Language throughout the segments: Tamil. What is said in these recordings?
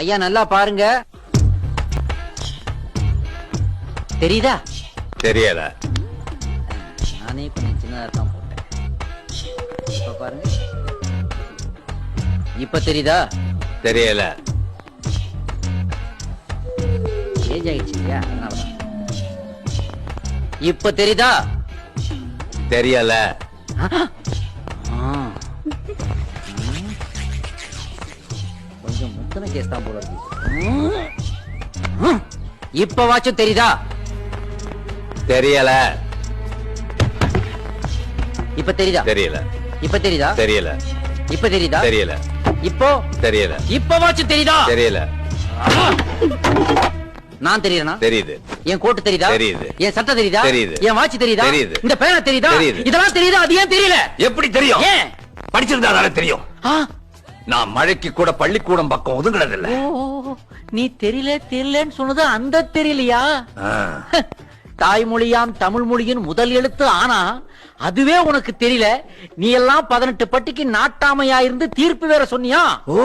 ஐயா நல்லா பாருங்க. தெரியுதா? தெரியல. நானே கொஞ்சம் சின்னதா தான் போட்டேன். இப்ப பாருங்க. இப்ப தெரியுதா? தெரியல. ஏஜ் ஆயிடுச்சு இல்லையா, அதனாலதான். இப்ப தெரியுதா? தெரியல. கொஞ்சம் முத்தன கேஸ் தான் போல இருக்கு. இப்ப வாச்சும் தெரியுதா? தெரியல. இப்ப தெரியுதா? தெரியல. இப்ப தெரியுதா? தெரியல. இப்ப தெரியுதா? தெரியல. இப்போ தெரியல. இப்ப வாச்சும் தெரியுதா? தெரியல. நான் தெரியறேனா? தெரியுது. என் கோட்டு தெரியுதா? தெரியுது. என் சட்டை தெரியுதா? தெரியுது. என் வாட்ச் தெரியுதா? தெரியுது. இந்த பேனா தெரியுதா? தெரியுது. இதெல்லாம் தெரியுதா? அது ஏன் தெரியல? எப்படி தெரியும்? ஏன்? படிச்சிருந்தாதானே தெரியும். நான் மழைக்கு கூட பள்ளிக்கூடம் பக்கம் ஒதுங்கினதில்ல. நீ தெரியலன்னு சொன்னது அந்த தெரியலையா? தாய்மொழியாம் தமிழ் மொழியின் முதல் எழுத்து ஆனா அதுவே உனக்கு தெரியல. நீ எல்லாம் 18 பட்டிக்கு நாட்டாமையா இருந்து தீர்ப்பு வேற சொன்னியா? ஓ,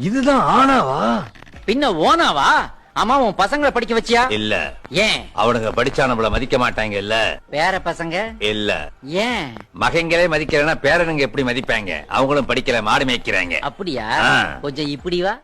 இதுதான் ஆனாவா? பின்ன ஓனாவா? ஆமா, உன் பசங்களை படிக்க வச்சியா? இல்ல. ஏன்? அவனுங்க படிச்சா நம்மள மதிக்க மாட்டாங்க. இல்ல. வேற பசங்க? இல்ல. ஏன்? மகங்களே மதிக்கிறேன்னா பேரனுங்க எப்படி மதிப்பாங்க? அவங்களும் படிக்கல, மாடு மேய்க்கிறாங்க. அப்படியா? ஆ. கொஞ்சம் இப்படி வா.